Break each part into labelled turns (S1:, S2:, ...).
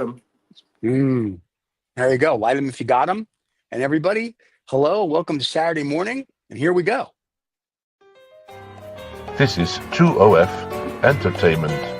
S1: Him.
S2: Mm, there you go. Light them if you got them. And everybody, hello, welcome to Saturday morning. And here we go.
S3: This is 2OF Entertainment.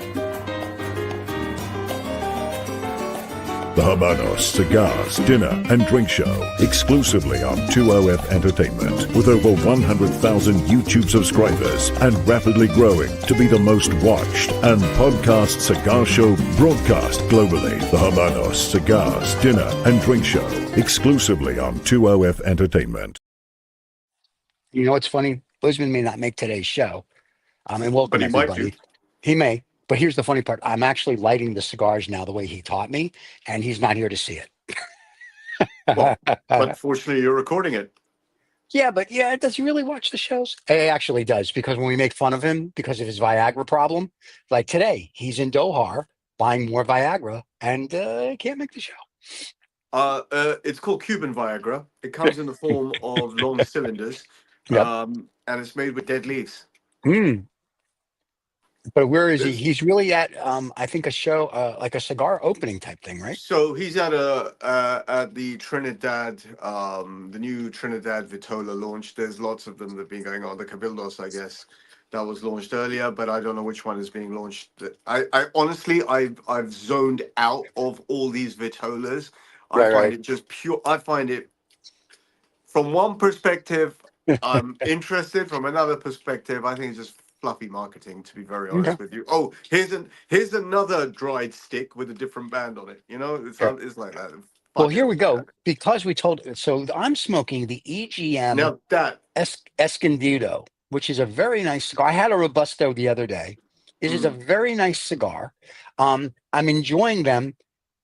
S4: The Habanos Cigars Dinner and Drink Show, exclusively on 2OF Entertainment, with over 100,000 YouTube subscribers and rapidly growing to be the most watched and podcast cigar show broadcast globally. The Habanos Cigars Dinner and Drink Show, exclusively on 2OF Entertainment.
S2: You know what's funny? Lisbon may not make today's show. And welcome,
S1: But he might
S2: everybody.
S1: do.
S2: He may. But here's the funny part. I'm actually lighting the cigars now the way he taught me, and he's not here to see it.
S1: Well, but fortunately, you're recording it.
S2: Yeah, does he really watch the shows? He actually does, because when we make fun of him because of his Viagra problem, like today, he's in Doha buying more Viagra and can't make the show.
S1: It's called Cuban Viagra. It comes in the form of long cylinders,
S2: Yep.
S1: and it's made with dead leaves.
S2: Mm. But where is he?
S1: This-
S2: He's really at, I think, a show, like a cigar opening type thing, right?
S1: So he's at the Trinidad, the new Trinidad Vitola launch. There's lots of them that have been going on. The Cabildos, I guess, that was launched earlier, but I don't know which one is being launched. I honestly, I've zoned out of all these Vitolas. I find it just pure. I find it, from one perspective, I'm interested. From another perspective, I think it's just fluffy marketing, to be very honest with you. Oh, here's another dried stick with a different band on it. You know, it's like that.
S2: Well, here we go. Because we told, so I'm smoking the EGM
S1: Now that
S2: Escondido, which is a very nice cigar. I had a Robusto the other day. This is a very nice cigar. I'm enjoying them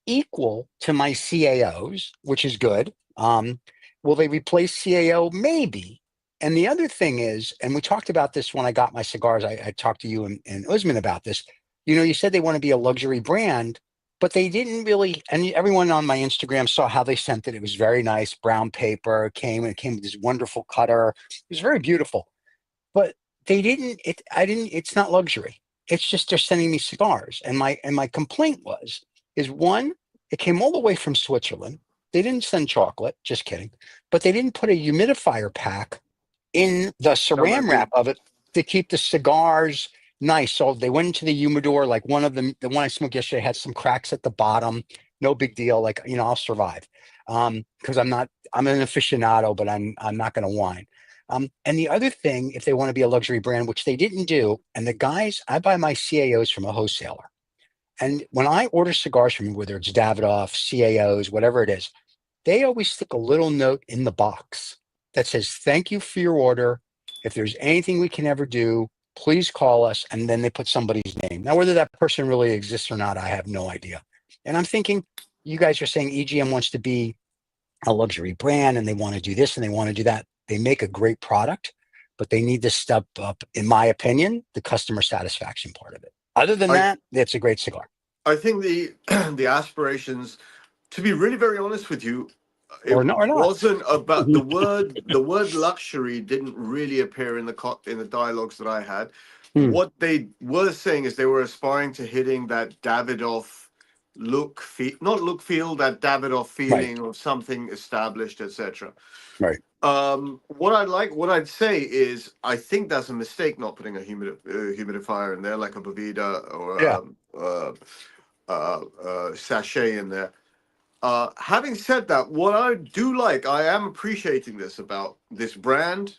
S2: equal to my CAOs, which is good. Will they replace CAO? Maybe. And the other thing is, and we talked about this when I got my cigars, I talked to you and Usman about this. You know, you said they want to be a luxury brand, but they didn't really, and everyone on my Instagram saw how they sent it. It was very nice, brown paper, it came with this wonderful cutter. It was very beautiful. But they didn't, it's not luxury. It's just they're sending me cigars. And my complaint is one, it came all the way from Switzerland. They didn't send chocolate, just kidding. But they didn't put a humidifier pack in the saran wrap of it to keep the cigars nice. So they went into the humidor, like one of them, the one I smoked yesterday had some cracks at the bottom. No big deal. Like, you know, I'll survive. Because I'm an aficionado, but I'm not going to whine. And the other thing, if they want to be a luxury brand, which they didn't do, and the guys, I buy my CAOs from a wholesaler. And when I order cigars from them, whether it's Davidoff, CAOs, whatever it is, they always stick a little note in the box that says, thank you for your order. If there's anything we can ever do, please call us. And then they put somebody's name. Now, whether that person really exists or not, I have no idea. And I'm thinking, you guys are saying EGM wants to be a luxury brand and they want to do this and they want to do that. They make a great product, but they need to step up, in my opinion, the customer satisfaction part of it. Other than that, it's a great cigar.
S1: I think the the aspirations, to be really very honest with you, it wasn't about the word luxury didn't really appear in the dialogues that I had. What they were saying is they were aspiring to hitting that Davidoff feel, that Davidoff feeling of something established, etc.
S2: Right.
S1: What I'd say is, I think that's a mistake not putting a humidifier in there, like a Boveda or sachet in there. Having said that, what I do like, I am appreciating this about this brand,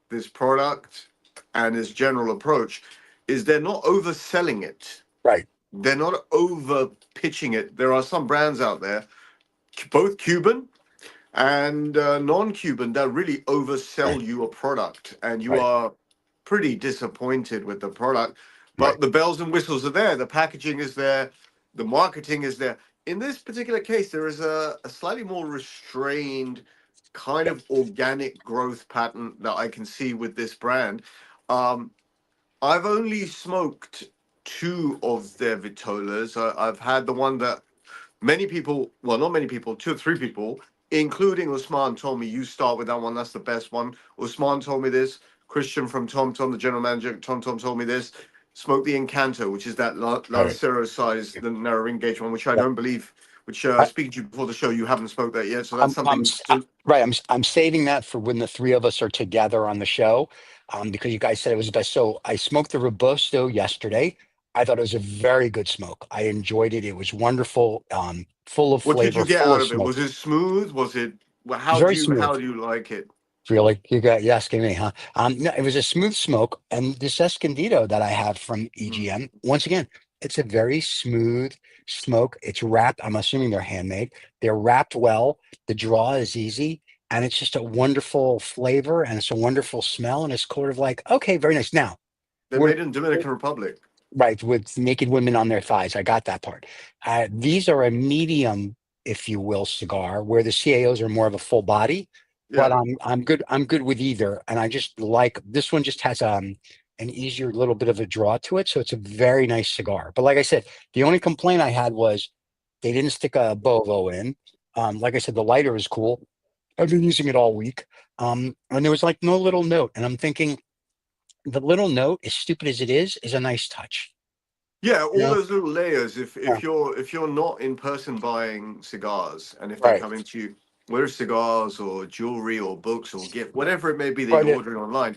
S1: this product, and its general approach, is they're not overselling it.
S2: Right.
S1: They're not over pitching it. There are some brands out there, both Cuban and non-Cuban, that really oversell you a product, and you are pretty disappointed with the product. But the bells and whistles are there. The packaging is there. The marketing is there. In this particular case, there is a slightly more restrained kind of organic growth pattern that I can see with this brand. I've only smoked two of their Vitolas. I've had the one that many people, well, not many people, two or three people, including Usman, told me, you start with that one. That's the best one. Usman told me this. Christian from Tom, the general manager, Tom told me this. smoked the Encanto, which is that
S2: Right.
S1: Lancero size, the narrow ring gauge one, which I
S2: Yeah.
S1: don't believe. Which
S2: I,
S1: speaking to you before the show, you haven't smoked that yet, so that's
S2: I'm
S1: something.
S2: right. I'm saving that for when the three of us are together on the show, because you guys said it was the best. So I smoked the Robusto yesterday. I thought it was a very good smoke. I enjoyed it. It was wonderful, full of
S1: What did you
S2: flavor,
S1: get
S2: full
S1: out
S2: of
S1: of it?
S2: smoke.
S1: Was it smooth? Was it? Well,
S2: It was very smooth.
S1: how do you like it?
S2: Really? You asking me, huh? No, it was a smooth smoke. And this Escondido that I have from
S1: Mm.
S2: EGM, once again, it's a very smooth smoke. It's wrapped. I'm assuming they're handmade. They're wrapped well. The draw is easy. And it's just a wonderful flavor and it's a wonderful smell. And it's sort of like, okay, very nice. Now,
S1: They're
S2: we're
S1: made in Dominican Republic.
S2: right with naked women on their thighs. I got that part. These are a medium, if you will, cigar, where the CAOs are more of a full body, but
S1: Yeah,
S2: I'm good. I'm good with either, and I just like this one. Just has an easier little bit of a draw to it, so it's a very nice cigar. But like I said, the only complaint I had was they didn't stick a Bovo in. Like I said, the lighter is cool. I've been using it all week, and there was like no little note, and I'm thinking the little note, as stupid as it is a nice touch.
S1: yeah.
S2: You
S1: All
S2: know?
S1: those little layers.
S2: Yeah.
S1: If you're not in person buying cigars, and if they're
S2: Right.
S1: coming to you, whether it's cigars or jewelry or books or gift, whatever it may be that
S2: Right.
S1: you're ordering online.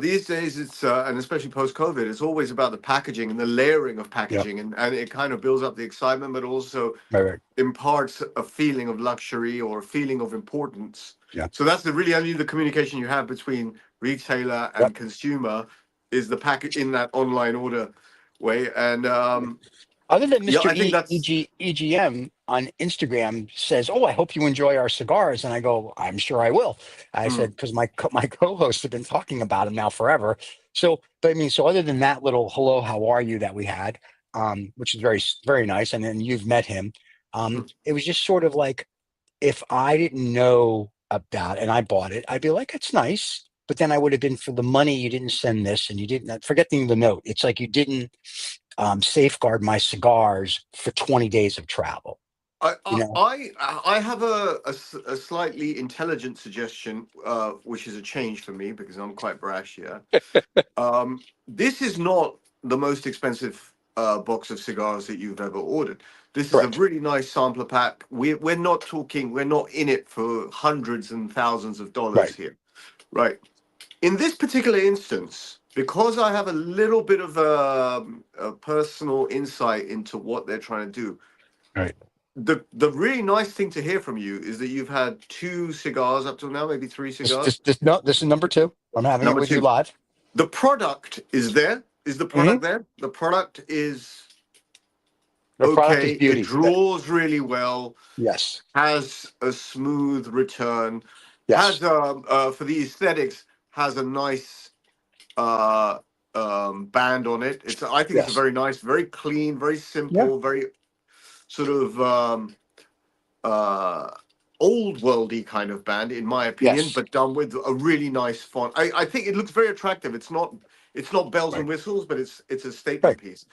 S1: These days, it's and especially post COVID, it's always about the packaging and the layering of
S2: Yeah.
S1: packaging, and it kind of builds up the excitement, but also
S2: Right. Right.
S1: imparts a feeling of luxury or a feeling of importance.
S2: Yeah.
S1: So that's the really only the communication you have between retailer
S2: Yep.
S1: and consumer is the packet in that online order way. And
S2: Other than
S1: yeah,
S2: Mr.
S1: I think that's
S2: EGM on Instagram says, "Oh, I hope you enjoy our cigars," and I go, "I'm sure I will." I said
S1: mm,
S2: because my co-hosts have been talking about him now forever. So, but I mean, so other than that little "Hello, how are you" that we had, which is very nice, and then you've met him.
S1: mm.
S2: It was just sort of like if I didn't know about it and I bought it, I'd be like, "It's nice." But then I would have been for the money. You didn't send this, and you didn't forgetting the note. It's like you didn't safeguard my cigars for 20 days of travel.
S1: I,
S2: You
S1: I
S2: know,
S1: I have a slightly intelligent suggestion, which is a change for me because I'm quite brash here. This is not the most expensive box of cigars that you've ever ordered. This is a
S2: correct.
S1: really nice sampler pack. We're not talking, we're not in it for hundreds and thousands of dollars
S2: Right.
S1: here. Right. In this particular instance, because I have a little bit of a personal insight into what they're trying to do,
S2: Right.
S1: the really nice thing to hear from you is that you've had two cigars up till now, maybe three cigars.
S2: No, this is number two. I'm having it
S1: Number
S2: with you
S1: two,
S2: live.
S1: the product is there. Is the
S2: Hmm.
S1: product there? The product is
S2: The product is
S1: okay. It
S2: beauty.
S1: draws really well.
S2: Yes.
S1: Has a smooth return.
S2: Yes.
S1: Has for the aesthetics has a nice uh band on it. It's I think it's a
S2: Yes.
S1: very nice, very clean, very
S2: Yeah.
S1: simple, very sort of uh old worldy kind of band in my opinion,
S2: Yes.
S1: but done with a really nice font. I think it looks very attractive. It's not bells and
S2: Right.
S1: whistles, but it's a statement
S2: Right.
S1: piece.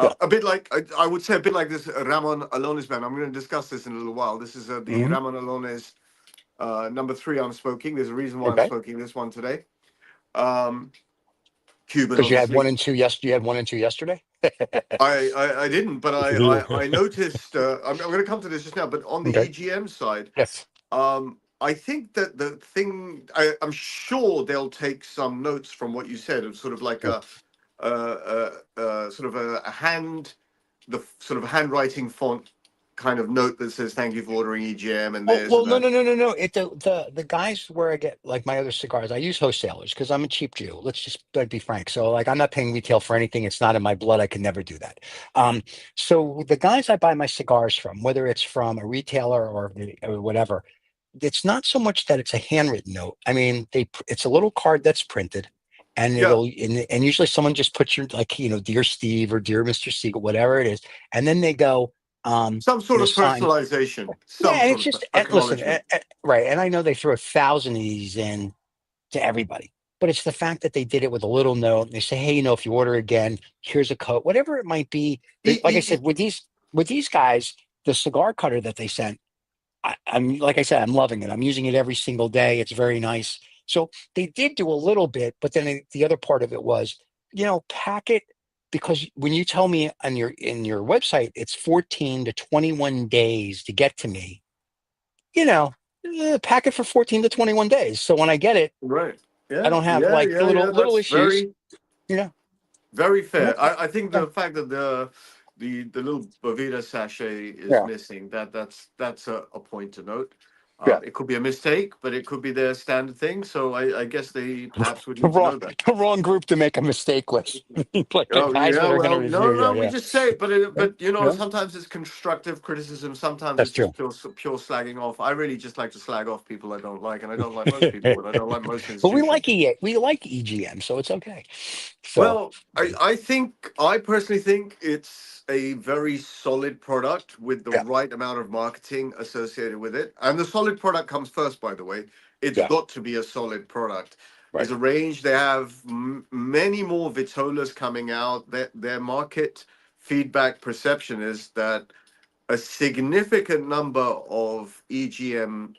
S2: Yeah.
S1: A bit like I would say a bit like this Ramon Alones band. I'm going to discuss this in a little while. This is the
S2: Hmm.
S1: Ramon Alones number three I'm smoking. There's a reason why I'm
S2: Okay.
S1: smoking this one today. Um, Cuban,
S2: Because you had one
S1: obviously.
S2: and two. Yes. You had one and two yesterday.
S1: I didn't, but I noticed. I'm going to come to this just now. But on the
S2: Okay.
S1: EGM side,
S2: Yes.
S1: I think that the thing I'm sure they'll take some notes from what you said of sort of like
S2: Yeah.
S1: sort of a hand, the sort of handwriting font kind of note that says thank you for ordering EGM and
S2: Well,
S1: this
S2: well,
S1: and
S2: no,
S1: that.
S2: no, no, no, no. The guys where I get like my other cigars, I use wholesalers because I'm a cheap Jew. Let's just be frank. So like I'm not paying retail for anything. It's not in my blood. I can never do that. So the guys I buy my cigars from, whether it's from a retailer or whatever, it's not so much that it's a handwritten note. I mean, it's a little card that's printed, and
S1: Yeah,
S2: and usually someone just puts your like dear Steve or dear Mr. Siegel, whatever it is, and then they go
S1: some
S2: you
S1: sort
S2: know
S1: of
S2: sign.
S1: personalization,
S2: Yeah,
S1: some
S2: and
S1: sort
S2: it's
S1: of
S2: just and listen,
S1: acknowledgement.
S2: right? And I know they threw 1,000 of these in to everybody, but it's the fact that they did it with a little note. And they say, hey, if you order again, here's a code, whatever it might be.
S1: E-
S2: Like I
S1: e-
S2: said,
S1: e-
S2: with these guys, the cigar cutter that they sent, I'm like I said, I'm loving it. I'm using it every single day. It's very nice. So they did do a little bit, but then the other part of it was pack it, because when you tell me on your website it's 14 to 21 days to get to me, pack it for 14 to 21 days. So when I get it,
S1: Right.
S2: I
S1: Yeah.
S2: don't have
S1: Yeah.
S2: like
S1: Yeah. Yeah.
S2: little
S1: That's
S2: issues.
S1: very,
S2: You know.
S1: very
S2: Yeah.
S1: fair. I think the fact that the little Boveda sachet is
S2: Yeah.
S1: missing, that's a point to note.
S2: Yeah.
S1: It could be a mistake, but it could be their standard thing. So I guess they perhaps would
S2: The
S1: need to
S2: wrong
S1: know that.
S2: the wrong group to make a mistake with. Like the
S1: Oh
S2: guys
S1: yeah,
S2: that are going to
S1: well, no,
S2: review.
S1: no,
S2: Yeah,
S1: we
S2: yeah.
S1: just say it,
S2: Yeah.
S1: but
S2: Yeah.
S1: sometimes it's constructive criticism, sometimes
S2: That's
S1: it's
S2: true.
S1: just pure slagging off. I really just like to slag off people I don't like, and I don't like most people, and I don't like most
S2: But we
S1: institutions.
S2: like EGM, so it's okay. So
S1: Well, I personally think it's a very solid product with the
S2: yeah,
S1: right amount of marketing associated with it. And the solid product comes first, by the way. It's
S2: yeah,
S1: got to be a solid product. There's
S2: right,
S1: a range. They have many more Vitolas coming out. Their market feedback perception is that a significant number of EGM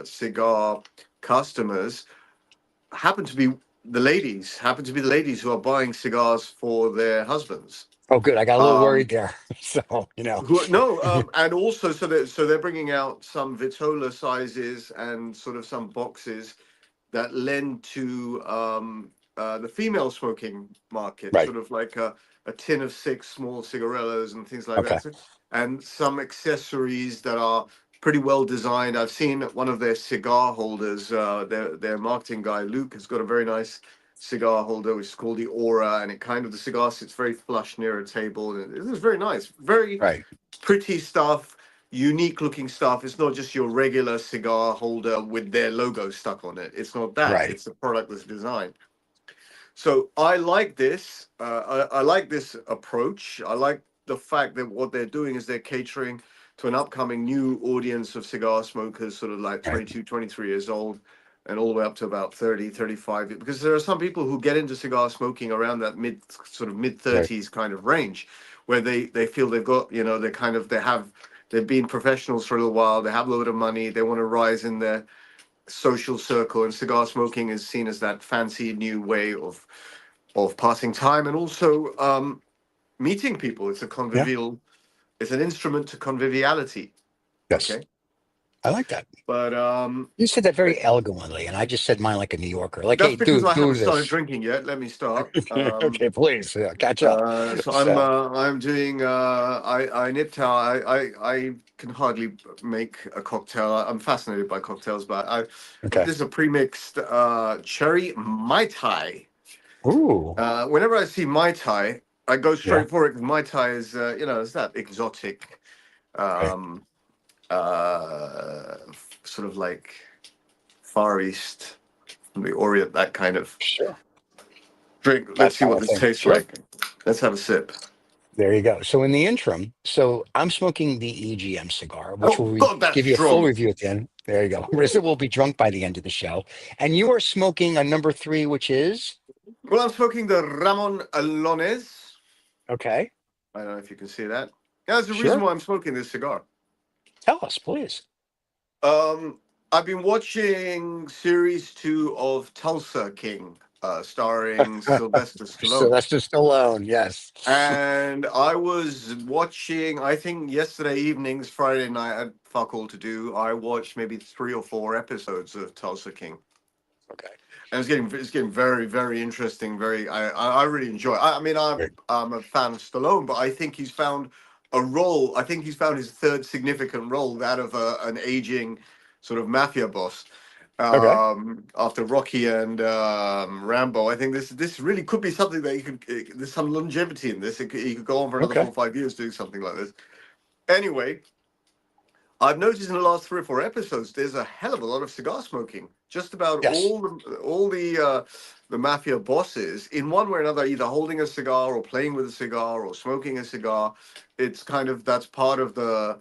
S1: cigar customers happen to be the ladies who are buying cigars for their husbands.
S2: oh good. I got a little
S1: Um,
S2: worried there. So
S1: who no, and also so they're bringing out some Vitola sizes and sort of some boxes that lend to the female smoking market,
S2: right,
S1: sort of like a tin of 6 small cigarillos and things like
S2: okay,
S1: that. And some accessories that are pretty well designed. I've seen one of their cigar holders, their marketing guy, Luke, has got a very nice cigar holder, which is called the Aura, and the cigar sits very flush near a table. And it is very nice, very
S2: right,
S1: pretty stuff, unique looking stuff. It's not just your regular cigar holder with their logo stuck on it. It's not that.
S2: right,
S1: It's a product that's designed. So I like this. I like this approach. I like the fact that what they're doing is they're catering to an upcoming new audience of cigar smokers, sort of like
S2: right,
S1: 22, 23 years old, and all the way up to about 30, 35. Because there are some people who get into cigar smoking around that mid
S2: right.
S1: 30s kind of range, where they feel they've got, they've been professionals for a little while, they have a load of money, they want to rise in their social circle, and cigar smoking is seen as that fancy new way of passing time, and also meeting people.
S2: Yeah,
S1: It's an instrument to conviviality.
S2: yes,
S1: Okay,
S2: I like that.
S1: but
S2: You said that very elegantly, and I just said mine like a New Yorker. Like,
S1: that's
S2: hey,
S1: because I
S2: do
S1: haven't started
S2: this.
S1: drinking yet. Let me start.
S2: Okay, please, catch up.
S1: So
S2: So
S1: I'm doing I nipped out. I can hardly make a cocktail. I'm fascinated by cocktails, but
S2: okay.
S1: this is a pre-mixed cherry Mai Tai.
S2: Ooh,
S1: Whenever I see Mai Tai, I go
S2: yeah,
S1: straight for it because Mai Tai is, it's that exotic,
S2: right.
S1: um, sort of like Far East, from the Orient, that kind of
S2: Sure.
S1: drink.
S2: That
S1: Let's see
S2: kind
S1: what
S2: of
S1: this
S2: thing.
S1: tastes
S2: Sure.
S1: like. Let's have a sip.
S2: There you go. So in the interim, so I'm smoking the EGM cigar, which
S1: Oh
S2: will
S1: God, that's
S2: give you a full
S1: strong.
S2: review at the end. There you go. Marissa will be drunk by the end of the show. And you are smoking a number 3, which is
S1: Well, I'm smoking the Ramon Alones.
S2: okay.
S1: I don't know if you can see that. Yeah, there's a reason
S2: Sure.
S1: why I'm smoking this cigar.
S2: Tell us, please.
S1: I've been watching series 2 of Tulsa King, starring Sylvester Stallone.
S2: Sylvester Stallone, yes.
S1: And I was watching, I think yesterday evening's Friday night, I had fuck all to do. I watched maybe 3 or 4 episodes of Tulsa King.
S2: Okay.
S1: And it's getting very, very interesting. I really enjoy it. I mean,
S2: Great.
S1: I'm a fan of Stallone, but I think he's found a role. I think he's found his third significant role, that of an aging sort of mafia boss.
S2: Okay.
S1: After Rocky and Rambo, I think this really could be something that there's some longevity in this. He could go on for another
S2: Okay.
S1: 4 or 5 years doing something like this. Anyway, I've noticed in the last 3 or 4 episodes, there's a hell of a lot of cigar smoking. Just about
S2: Yes.
S1: all the mafia bosses, in one way or another, either holding a cigar or playing with a cigar or smoking a cigar. It's kind of that's part of the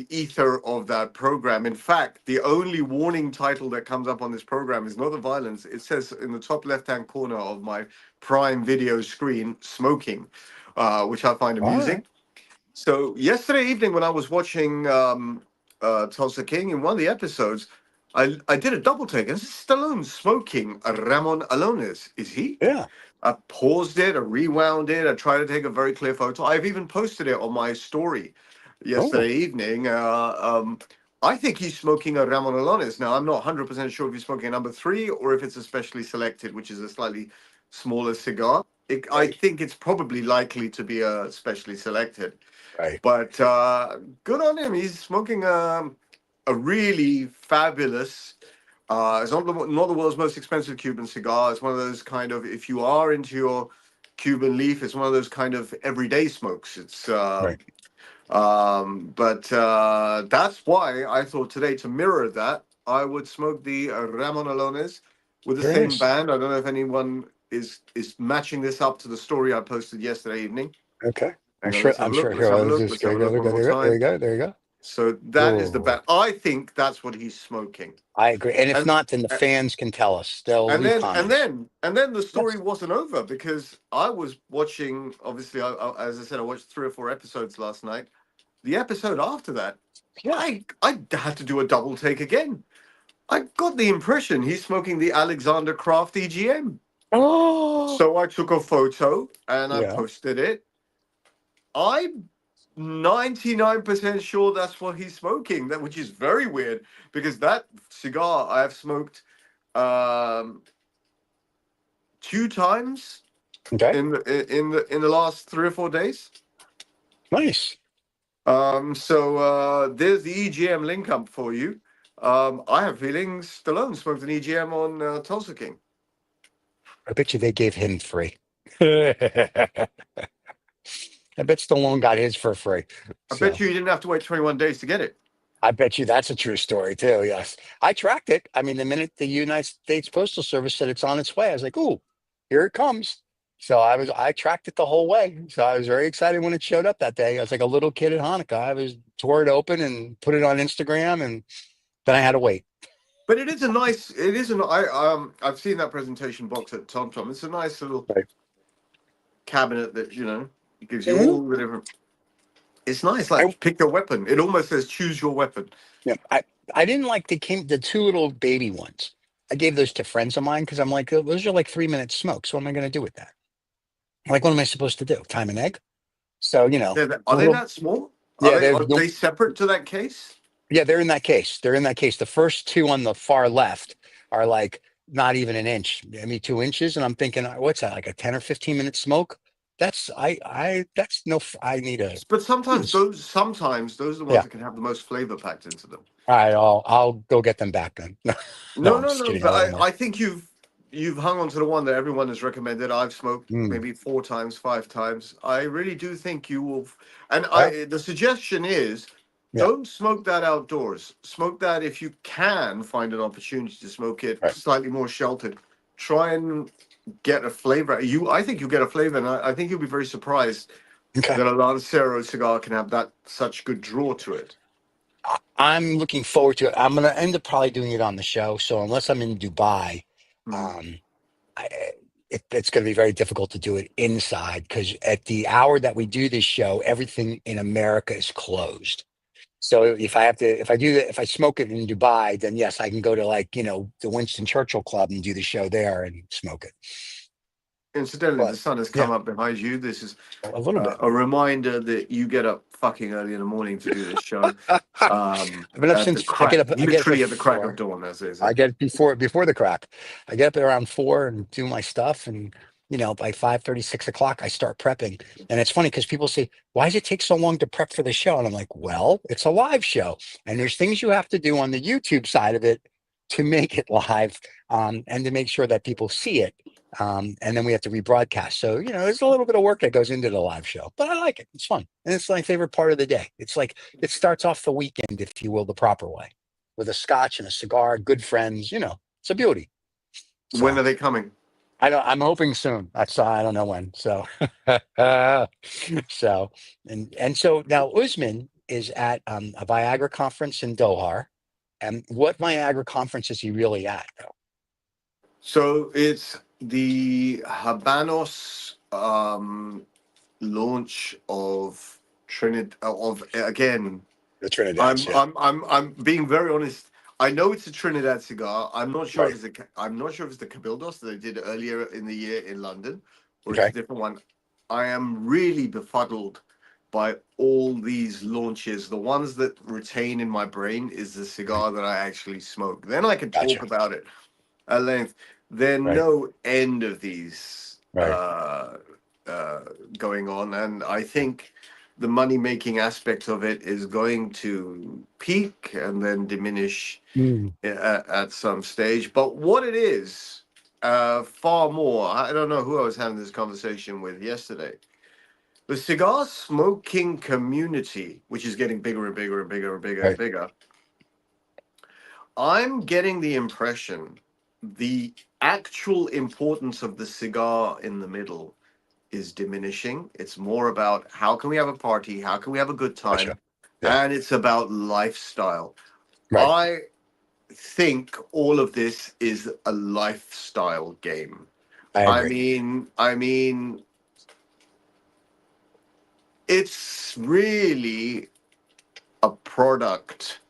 S1: ether of that program. In fact, the only warning title that comes up on this program is not the violence. It says in the top left-hand corner of my Prime Video screen, smoking, which I find
S2: All
S1: amusing.
S2: right.
S1: So yesterday evening, when I was watching Tulsa King, in one of the episodes, I did a double take. And this is Stallone smoking a Ramon Alones. Is he?
S2: Yeah.
S1: I paused it, I rewound it, I tried to take a very clear photo. I've even posted it on my story
S2: Oh,
S1: yesterday evening. I think he's smoking a Ramon Alones. Now, I'm not 100% sure if he's smoking a number three or if it's a specially selected, which is a slightly smaller cigar. I
S2: right,
S1: think it's probably likely to be a specially selected.
S2: right.
S1: But good on him. He's smoking a really fabulous. It's not the world's most expensive Cuban cigar. It's one of those kind of, if you are into your Cuban leaf, it's one of those kind of everyday smokes. It's
S2: Right.
S1: but that's why I thought today, to mirror that, I would smoke the Ramon Alones with the
S2: Very
S1: same
S2: nice.
S1: band. I don't know if anyone is matching this up to the story I posted yesterday evening.
S2: Okay. I'm
S1: Hang on,
S2: sure.
S1: let's have
S2: I'm
S1: a look.
S2: sure.
S1: Let's
S2: Here,
S1: have a
S2: let's
S1: look.
S2: just
S1: Let's
S2: there
S1: have
S2: you
S1: a
S2: go.
S1: look one
S2: There
S1: more
S2: you go. There
S1: time.
S2: you go. There you go.
S1: So that is the
S2: Oh,
S1: band. I think that's what he's smoking.
S2: I agree. And if
S1: And
S2: not, then the fans can tell us. They'll
S1: and
S2: leave
S1: then and
S2: comments.
S1: then and then the story
S2: Yes.
S1: wasn't over because I was watching. Obviously, as I said, I watched 3 or 4 episodes last night. The episode after that,
S2: Yeah.
S1: I had to do a double take again. I got the impression he's smoking the Alexander Craft EGM.
S2: Oh.
S1: So I took a photo and I
S2: Yeah.
S1: posted it. I'm 99% sure that's what he's smoking, that which is very weird because that cigar I have smoked um, 2 times
S2: Okay.
S1: in the last 3 or 4 days.
S2: Nice.
S1: So there's the EGM link up for you. I have feelings Stallone smoked an EGM on Tulsa King.
S2: I bet you they gave him free. I bet Stallone got his for free.
S1: I bet
S2: So
S1: you didn't have to wait 21 days to get it.
S2: I bet you that's a true story too. Yes. I tracked it. I mean, the minute the United States Postal Service said it's on its way, I was like, ooh, here it comes. So I tracked it the whole way. So I was very excited when it showed up that day. I was like a little kid at Hanukkah. I was tore it open and put it on Instagram, and then I had to wait.
S1: But it is a nice. It is an. I've seen that presentation box at Tom Tom. It's a nice little
S2: Right.
S1: cabinet that gives you
S2: Mhm.
S1: all the different. It's nice.
S2: I,
S1: Like pick your weapon. It almost says choose your weapon.
S2: yeah, I didn't like the two little baby ones. I gave those to friends of mine because I'm like, those are like 3 minute smokes. What am I going to do with that? Like, what am I supposed to do? Time an egg? So,
S1: Are they
S2: little,
S1: that small?
S2: yeah,
S1: Are they separate to that case?
S2: yeah, they're in that case. They're in that case. The first two on the far left are like not even an inch, maybe 2 inches. And I'm thinking, what's that, like a 10 or 15 minute smoke? That's no, I need a,
S1: But sometimes those are the ones
S2: yeah.
S1: that can have the most flavor packed into them.
S2: All right, I'll go get them back then. No,
S1: No,
S2: I'm
S1: no,
S2: just
S1: no.
S2: kidding. I
S1: But
S2: love them all.
S1: I think you've hung on to the one that everyone has recommended. I've smoked
S2: Mm,
S1: maybe 4 times, 5 times. I really do think you will. And
S2: yeah,
S1: the suggestion is
S2: yeah,
S1: don't smoke that outdoors. Smoke that if you can find an opportunity to smoke it
S2: right.
S1: slightly more sheltered. Try and get a flavor. I think you'll get a flavor, and I think you'll be very surprised
S2: Okay.
S1: that a Lancero cigar can have that such good draw to it.
S2: I'm looking forward to it. I'm going to end up probably doing it on the show. So unless I'm in Dubai,
S1: Mm.
S2: um, it's going to be very difficult to do it inside because at the hour that we do this show, everything in America is closed. So if I smoke it in Dubai, then yes, I can go to like, the Winston Churchill Club and do the show there and smoke it.
S1: Incidentally, the
S2: But
S1: sun has
S2: yeah,
S1: come up behind you. This is
S2: a little bit.
S1: a reminder that you get up fucking early in the morning to do this show.
S2: I've been up
S1: At the
S2: since I
S1: crack,
S2: get up at
S1: literally at the crack of
S2: 4.
S1: dawn, as they say.
S2: I get before the crack. I get up at around 4 and do my stuff, and by 5:30, 6 o'clock, I start prepping. And it's funny because people say, "Why does it take so long to prep for the show?" And I'm like, "Well, it's a live show, and there's things you have to do on the YouTube side of it to make it live, and to make sure that people see it. And then we have to rebroadcast. So there's a little bit of work that goes into the live show, but I like it. It's fun, and it's my favorite part of the day. It's like it starts off the weekend, if you will, the proper way with a scotch and a cigar, good friends. It's a beauty.
S1: When
S2: So
S1: are they coming?
S2: I'm hoping soon. I don't know when. So, so so now Usman is at a Viagra conference in Doha. And what Viagra conference is he really at, though?
S1: So it's the Habanos launch of Trinidad. Of again,
S2: The Trinidad. Yeah.
S1: I'm being very honest. I know it's a Trinidad cigar. I'm not sure
S2: Right.
S1: if I'm not sure if it's the Cabildos that they did earlier in the year in London, or it's a
S2: Okay.
S1: different one. I am really befuddled by all these launches. The ones that retain in my brain is the
S2: Right.
S1: cigar that I actually smoke. Then I can talk
S2: Gotcha.
S1: about it at length. There are
S2: Right.
S1: no end of these
S2: Right.
S1: uh, going on, and I think the money making aspect of it is going to peak and then diminish
S2: Mm.
S1: at some stage. But what it is, far more, I don't know who I was having this conversation with yesterday. The cigar smoking community, which is getting bigger and bigger and bigger and bigger and
S2: Right.
S1: bigger, I'm getting the impression the actual importance of the cigar in the middle is diminishing. It's more about how can we have a party, how can we have a good
S2: Gotcha.
S1: time,
S2: Yeah.
S1: and it's about lifestyle.
S2: Right.
S1: I think all of this is a lifestyle game.
S2: I
S1: I
S2: agree.
S1: mean, I mean, it's really a product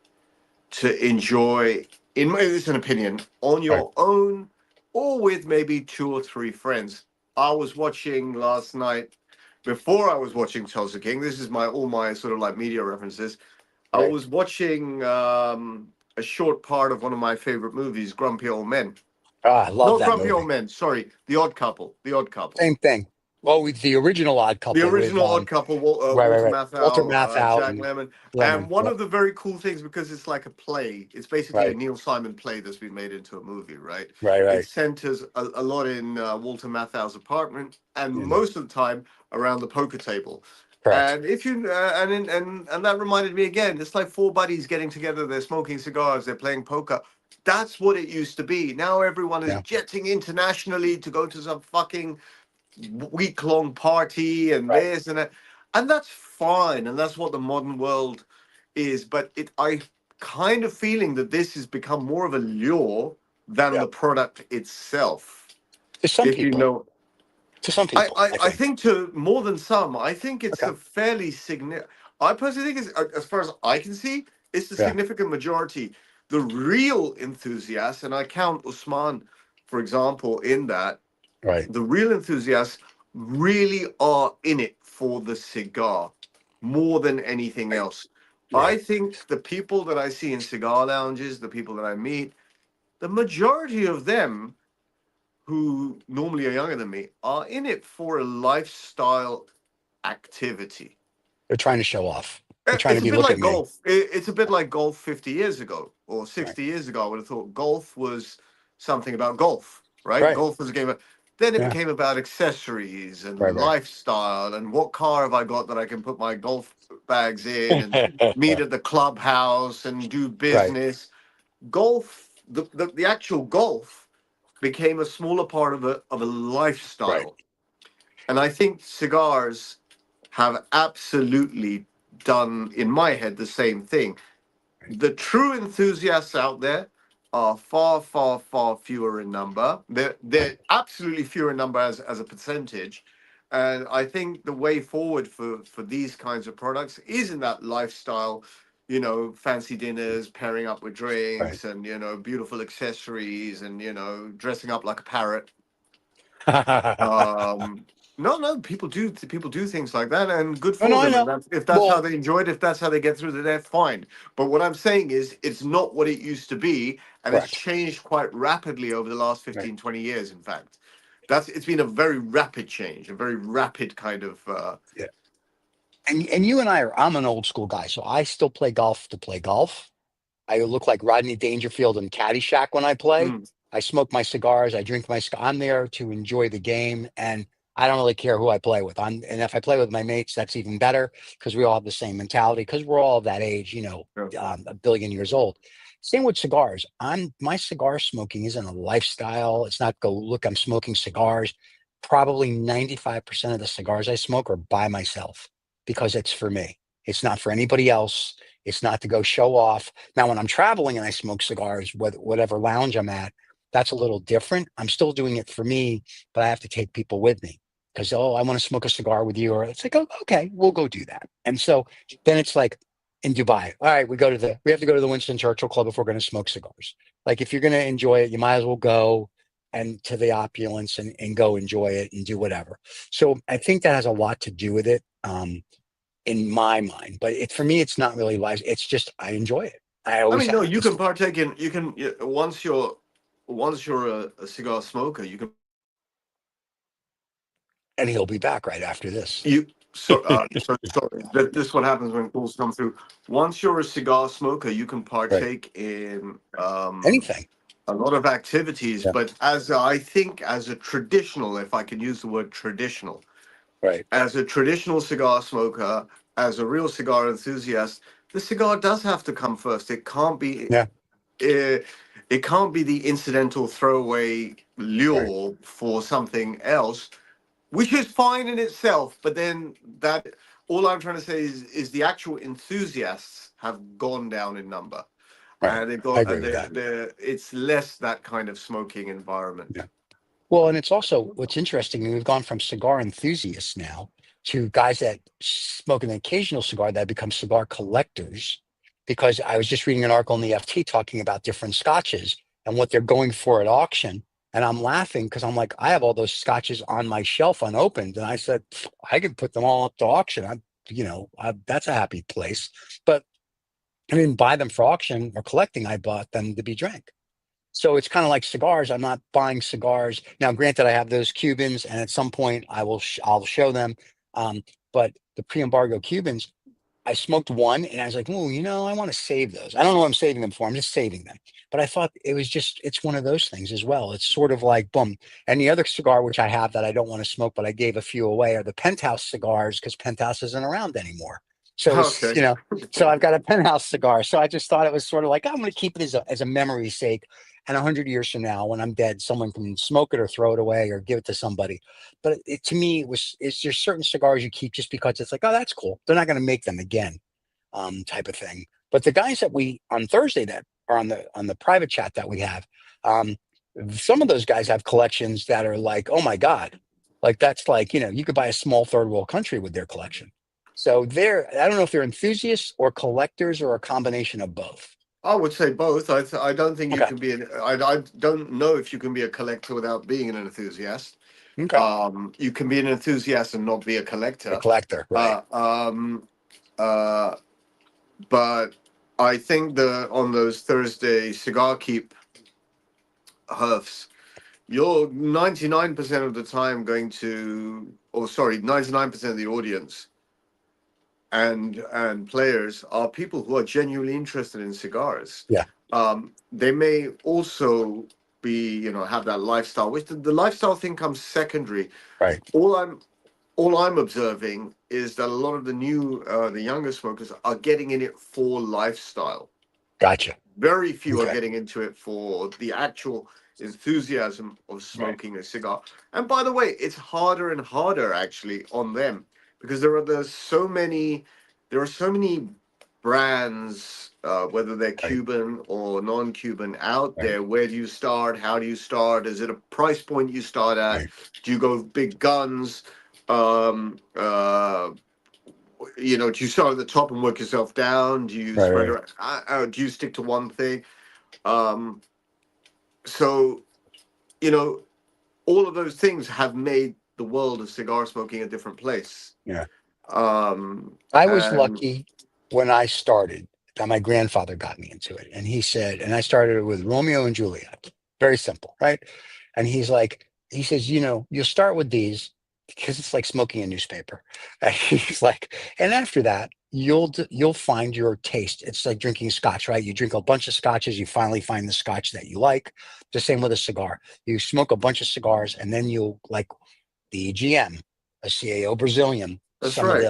S1: to enjoy, in my it's an opinion, on
S2: Right.
S1: your own or with maybe two or three friends. I was watching last night, before I was watching Tulsa King. This is my all my sort of like media references. I
S2: Right.
S1: was watching a short part of one of my favorite movies, Grumpy Old Men.
S2: Ah, I love
S1: Not
S2: that
S1: Grumpy Old
S2: movie.
S1: Men, sorry, The Odd Couple. The Odd Couple.
S2: Same thing. Well, with the original Odd
S1: The
S2: Couple with
S1: original Odd Couple,
S2: right, right,
S1: Walter
S2: right. Walter
S1: Matthau,
S2: Matthau
S1: Jack
S2: and
S1: Lemmon. And
S2: Lemon.
S1: one
S2: Yep.
S1: of the very cool things, because it's like a play, it's basically a
S2: Right.
S1: Neil Simon play that's been made into a movie, right?
S2: Right.
S1: It
S2: Right.
S1: centers a lot in Walter Matthau's apartment, and
S2: You know.
S1: most of the time around the poker table.
S2: Correct.
S1: And if you and that reminded me again, it's like four buddies getting together, they're smoking cigars, they're playing poker. That's what it used to be. Now everyone is
S2: Yeah.
S1: jetting internationally to go to some fucking week-long party and
S2: Right.
S1: this and that, and that's fine, and that's what the modern world is. But I kind of feeling that this has become more of a lure than
S2: Yeah.
S1: the product itself.
S2: To some
S1: If you
S2: people.
S1: know,
S2: To some people, I
S1: I
S2: think.
S1: think to more than some, I think it's
S2: Okay.
S1: a fairly significant. I personally think, it's, as far as I can see, it's the
S2: Yeah.
S1: significant majority. The real enthusiasts, and I count Usman, for example, in that,
S2: Right.
S1: the real enthusiasts really are in it for the cigar more than anything
S2: Right.
S1: else. I
S2: Right.
S1: think the people that I see in cigar lounges, the people that I meet, the majority of them who normally are younger than me are in it for a lifestyle activity.
S2: They're trying to show off. They're trying to
S1: It's a
S2: be.
S1: bit
S2: Look
S1: like
S2: at me.
S1: golf. It's a bit like golf 50 years ago or
S2: Right.
S1: 60 years ago. I would have thought golf was something about golf, right?
S2: Right.
S1: Golf was a game of, then it
S2: Yeah.
S1: became about accessories
S2: Right.
S1: and
S2: Right.
S1: lifestyle and what car have I got that I can put my golf bags in and meet at the clubhouse and do
S2: Right.
S1: business. Golf, the actual golf became a smaller part of a
S2: Right.
S1: lifestyle. And I think cigars have absolutely done, in my head, the same thing. The true enthusiasts out there are far, far, far fewer in number. They're
S2: Right.
S1: absolutely fewer in number as a percentage. And I think the way forward for these kinds of products is in that lifestyle, fancy dinners, pairing up with
S2: Right.
S1: drinks, and beautiful accessories, and dressing up like a parrot. Um, no, no, people do things like that, and good
S2: Oh
S1: for
S2: no, I
S1: them. And
S2: know.
S1: if that's how
S2: Well,
S1: they enjoy it, if that's how they get through the day, fine. But what I'm saying is, it's not what it used to be, and it's
S2: correct.
S1: changed quite rapidly over the last
S2: Right.
S1: 15, 20 years. In fact, it's been a very rapid change, a very rapid kind of.
S2: Yeah. And you and I are. I'm an old school guy, so I still play golf to play golf. I look like Rodney Dangerfield in Caddyshack when I play.
S1: Mm,
S2: I smoke my cigars. I drink my cigar. I'm there to enjoy the game, and I don't really care who I play with. And if I play with my mates, that's even better because we all have the same mentality because we're all of that age,
S1: yeah,
S2: a billion years old. Same with cigars. My cigar smoking isn't a lifestyle. It's not go look. I'm smoking cigars. Probably 95% of the cigars I smoke are by myself because it's for me. It's not for anybody else. It's not to go show off. Now, when I'm traveling and I smoke cigars, whatever lounge I'm at, that's a little different. I'm still doing it for me, but I have to take people with me because, oh, I want to smoke a cigar with you. Or it's like, oh, okay, we'll go do that. And so then it's like, in Dubai. All right, we have to go to the Winston Churchill Club if we're going to smoke cigars. Like if you're going to enjoy it, you might as well go and to the opulence and go enjoy it and do whatever. So I think that has a lot to do with it, in my mind. But for me, it's not really life. It's just I enjoy it. I
S1: I
S2: always
S1: mean, no,
S2: have.
S1: you can partake in. You can once you're a cigar smoker, you can
S2: And he'll be back right after this.
S1: you. So sorry. This is what happens when calls come through. Once you're a cigar smoker, you can
S2: Right.
S1: partake in
S2: Anything.
S1: a lot of activities.
S2: Yeah.
S1: But I think as a traditional, if I can use the word traditional,
S2: Right.
S1: as a traditional cigar smoker, as a real cigar enthusiast, the cigar does have to come first. It can't be.
S2: Yeah.
S1: It can't be the incidental throwaway
S2: Right.
S1: lure for something else, which is fine in itself. But then that all I'm trying to say is the actual enthusiasts have gone down in number,
S2: Right.
S1: and
S2: I agree with that.
S1: it's less that kind of smoking environment.
S2: Yeah. Well, and it's also what's interesting. We've gone from cigar enthusiasts now to guys that smoke an occasional cigar that become cigar collectors. Because I was just reading an article in the FT talking about different scotches and what they're going for at auction. And I'm laughing because I'm like, I have all those scotches on my shelf unopened. And I said, I could put them all up to auction. That's a happy place. But I didn't buy them for auction or collecting. I bought them to be drank. So it's kind of like cigars. I'm not buying cigars now. Granted, I have those Cubans, and at some point, I'll show them. But the pre-embargo Cubans, I smoked one, and I was like, "Oh, I want to save those. I don't know what I'm saving them for. I'm just saving them." But I thought it's one of those things as well. It's sort of like boom. And the other cigar which I have that I don't want to smoke, but I gave a few away, are the Penthouse cigars because Penthouse isn't around anymore. So
S1: Okay.
S2: so I've got a Penthouse cigar. So I just thought it was sort of like I'm going to keep it as a memory's sake. And 100 years from now, when I'm dead, someone can smoke it or throw it away or give it to somebody. But to me, it's just certain cigars you keep just because it's like, oh, that's cool. They're not going to make them again, type of thing. But the guys that we on Thursday that are on the private chat that we have, um, some of those guys have collections that are like, oh my God, like that's like, you could buy a small third world country with their collection. So I don't know if they're enthusiasts or collectors or a combination of both.
S1: I would say both. I don't think you
S2: Okay.
S1: can be I don't know if you can be a collector without being an enthusiast.
S2: Okay.
S1: You can be an enthusiast and not be a
S2: A
S1: collector.
S2: collector, right?
S1: Uh, but I think on those Thursday cigar keep hearths, you're 99% of the time going to, or sorry, 99% of the audience and players are people who are genuinely interested in cigars.
S2: Yeah.
S1: They may also be, have that lifestyle, which the lifestyle thing comes secondary.
S2: Right.
S1: All I'm observing is that a lot of the younger smokers are getting in it for lifestyle.
S2: Gotcha.
S1: Very few are
S2: Okay.
S1: getting into it for the actual enthusiasm of smoking a cigar. And by the way, it's harder and harder actually on them because there are so many brands, whether they're
S2: Right.
S1: Cuban or non-Cuban, out
S2: Right.
S1: there. Where do you start? How do you start? Is it a price point you start at?
S2: Right.
S1: Do you go with big guns? Do you start at the top and work yourself down? Do you spread
S2: Right.
S1: around? Do you stick to one thing? Um, so, all of those things have made the world of cigar smoking a different place.
S2: Yeah.
S1: I
S2: I was lucky when I started that my grandfather got me into it. And he said, and I started with Romeo and Juliet. Very simple, right? And he says, you'll start with these because it's like smoking a newspaper. And he's like, and after that, you'll find your taste. It's like drinking scotch, right? You drink a bunch of scotches, you finally find the scotch that you like. The same with a cigar. You smoke a bunch of cigars, and then you'll like the EGM, a CAO Brazilian,
S1: That's
S2: some
S1: right.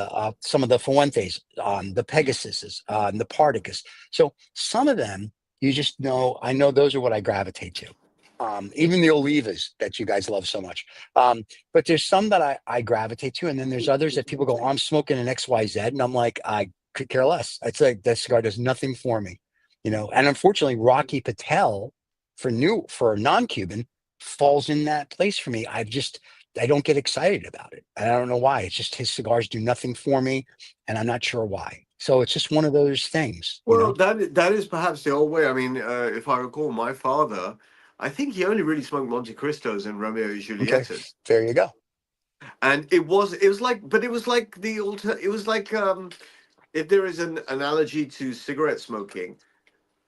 S2: of the Fuentes, the Pegasuses, the Partagas. So some of them you just know. I know those are what I gravitate to. Even the Olivas that you guys love so much. But there's some that I gravitate to, and then there's others that people go, oh, I'm smoking an XYZ, and I'm like, I could care less. It's like that cigar does nothing for me, And unfortunately, Rocky Patel for a non-Cuban falls in that place for me. I don't get excited about it. And I don't know why. It's just his cigars do nothing for me, and I'm not sure why. So it's just one of those things, you
S1: Well,
S2: know.
S1: that is perhaps the old way. I mean, if I recall, my father, I think he only really smoked Monte Cristos and Romeo and
S2: Okay,
S1: Julietas,
S2: there you go.
S1: and it was like, but it was like it was like if there is an analogy to cigarette smoking,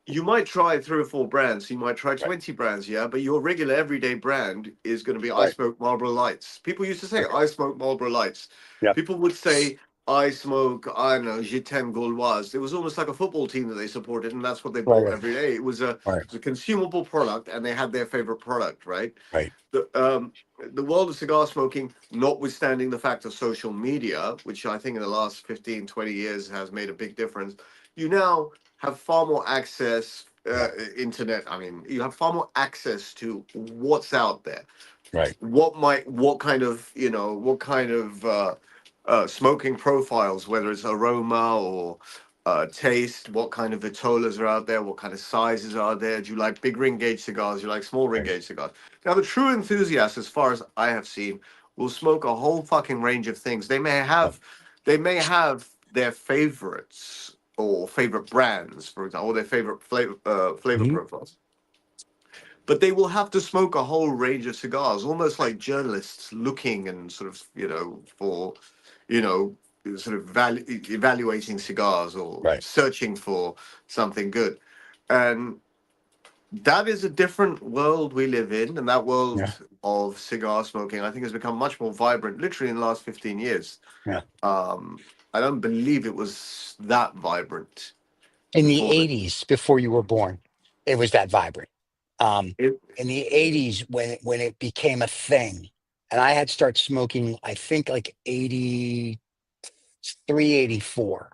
S1: you might try 3 or 4 brands. You might try
S2: Right,
S1: 20 brands, yeah, but your regular everyday brand is going to be I
S2: right.
S1: smoke Marlboro Lights. People used to say
S2: Okay.
S1: I smoke Marlboro Lights.
S2: Yeah.
S1: People would say I smoke, I don't know, Gitem Gauloise. It was almost like a football team that they supported, and that's what they
S2: Right,
S1: bought
S2: right,
S1: every day. It
S2: right,
S1: was a consumable product, and they had their favorite product, right?
S2: right,
S1: The world of cigar smoking, notwithstanding the fact of social media, which I think in the last 15, 20 years has made a big difference, you now have far more access,
S2: yeah,
S1: internet. I mean, you have far more access to what's out there.
S2: right,
S1: What kind of, what kind of smoking profiles, whether it's aroma or taste, what kind of vitolas are out there, what kind of sizes are there. Do you like big ring gauge cigars? Do you like small ring
S2: right.
S1: gauge cigars? Now, the true enthusiast, as far as I have seen, will smoke a whole fucking range of things.
S2: Yeah.
S1: They may have their favorites or favorite brands, for example, or their favorite flavor
S2: Mhm.
S1: profiles, but they will have to smoke a whole range of cigars, almost like journalists looking and sort of, for, you know, sort of evaluating cigars or
S2: Right.
S1: searching for something good. And that is a different world we live in. And that
S2: Yeah.
S1: world of cigar smoking, I think, has become much more vibrant, literally in the last 15 years.
S2: Yeah.
S1: Um, I don't believe it was that vibrant
S2: In the
S1: before.
S2: 80s, before you were born, it was that vibrant.
S1: It,
S2: In the 80s, when it became a thing, and I had started smoking, I think like 83, 84.